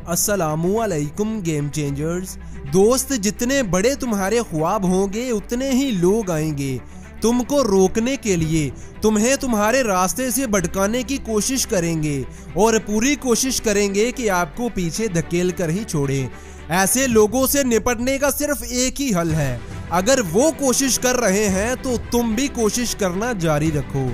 अस्सलामुअलैकुम game changers. दोस्त, जितने बड़े तुम्हारे ख्वाब होंगे उतने ही लोग आएंगे तुमको रोकने के लिए, तुम्हें तुम्हारे रास्ते से भटकाने की कोशिश करेंगे और पूरी कोशिश करेंगे कि आपको पीछे धकेल कर ही छोड़ें। ऐसे लोगों से निपटने का सिर्फ एक ही हल है। अगर वो कोशिश कर रहे हैं तो तुम भी कोशिश करना जारी रखो।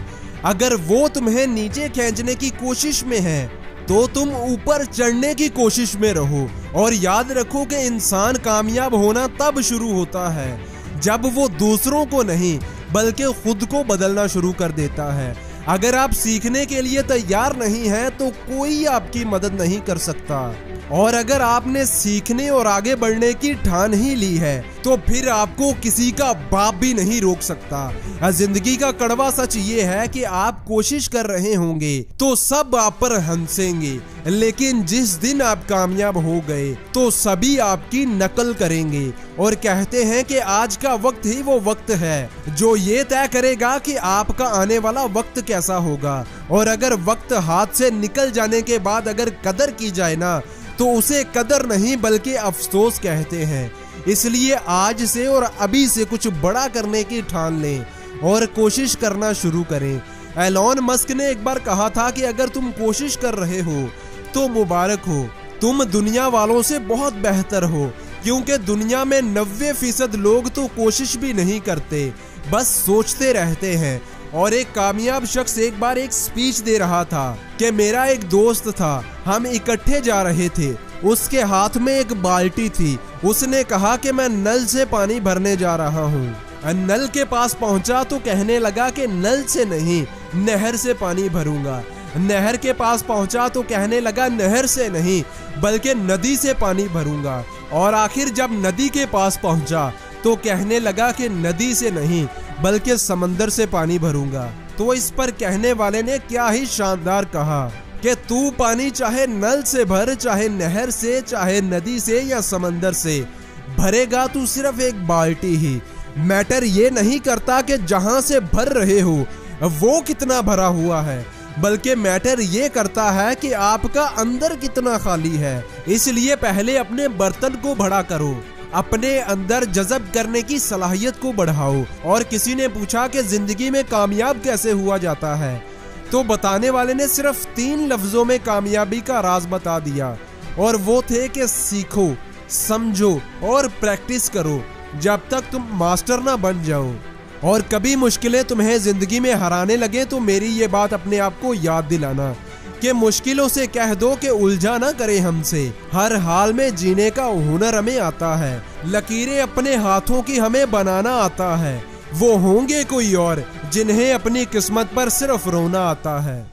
अगर वो तुम्हें नीचे खींचने की कोशिश में है तो तुम ऊपर चढ़ने की कोशिश में रहो। और याद रखो कि इंसान कामयाब होना तब शुरू होता है जब वो दूसरों को नहीं बल्कि खुद को बदलना शुरू कर देता है। अगर आप सीखने के लिए तैयार नहीं हैं तो कोई आपकी मदद नहीं कर सकता। और अगर आपने सीखने और आगे बढ़ने की ठान ही ली है तो फिर आपको किसी का बाप भी नहीं रोक सकता। जिंदगी का कड़वा सच ये है कि आप कोशिश कर रहे होंगे तो सब आप पर हंसेंगे, लेकिन जिस दिन आप कामयाब हो गए तो सभी आपकी नकल करेंगे। और कहते हैं कि आज का वक्त ही वो वक्त है जो ये तय करेगा कि आपका आने वाला वक्त कैसा होगा। और अगर वक्त हाथ से निकल जाने के बाद अगर कदर की जाए ना तो उसे कदर नहीं बल्कि अफसोस कहते हैं। इसलिए आज से और अभी से कुछ बड़ा करने की ठान लें और कोशिश करना शुरू करें। एलोन मस्क ने एक बार कहा था कि अगर तुम कोशिश कर रहे हो तो मुबारक हो, तुम दुनिया वालों से बहुत बेहतर हो, क्योंकि दुनिया में 90% लोग तो कोशिश भी नहीं करते, बस सोचते रहते हैं। और एक कामयाब शख्स एक बार एक स्पीच दे रहा था कि मेरा एक दोस्त था, हम इकट्ठे जा रहे थे, उसके हाथ में एक बाल्टी थी। उसने कहा कि मैं नल से पानी भरने जा रहा हूँ। नल के पास पहुंचा तो कहने लगा कि नल से नहीं, नहर से पानी भरूंगा। नहर के पास पहुंचा तो कहने लगा नहर से नहीं बल्कि नदी से पानी भरूंगा। और आखिर जब नदी के पास पहुंचा तो कहने लगा कि नदी से नहीं बल्कि समंदर से पानी भरूंगा। तो इस पर कहने वाले ने क्या ही शानदार कहा कि तू पानी चाहे नल से भर, चाहे नहर से, चाहे नदी से या समंदर से, भरेगा तू सिर्फ एक बाल्टी ही। मैटर ये नहीं करता कि जहां से भर रहे हो वो कितना भरा हुआ है, बल्कि मैटर ये करता है कि आपका अंदर कितना खाली है। इसलिए पहले अपने बर्तन को बड़ा करो, अपने अंदर जज़ब करने की सलाहियत को बढ़ाओ। और किसी ने पूछा कि जिंदगी में कामयाब कैसे हुआ जाता है, तो बताने वाले ने सिर्फ 3 लफ्जों में कामयाबी का राज बता दिया, और वो थे कि सीखो, समझो और प्रैक्टिस करो जब तक तुम मास्टर ना बन जाओ। और कभी मुश्किलें तुम्हें जिंदगी में हराने लगे तो मेरी ये बात अपने आप को याद दिलाना कि मुश्किलों से कह दो कि उलझा ना करे हमसे। हर हाल में जीने का हुनर हमें आता है, लकीरें अपने हाथों की हमें बनाना आता है। वो होंगे कोई और जिन्हें अपनी किस्मत पर सिर्फ रोना आता है।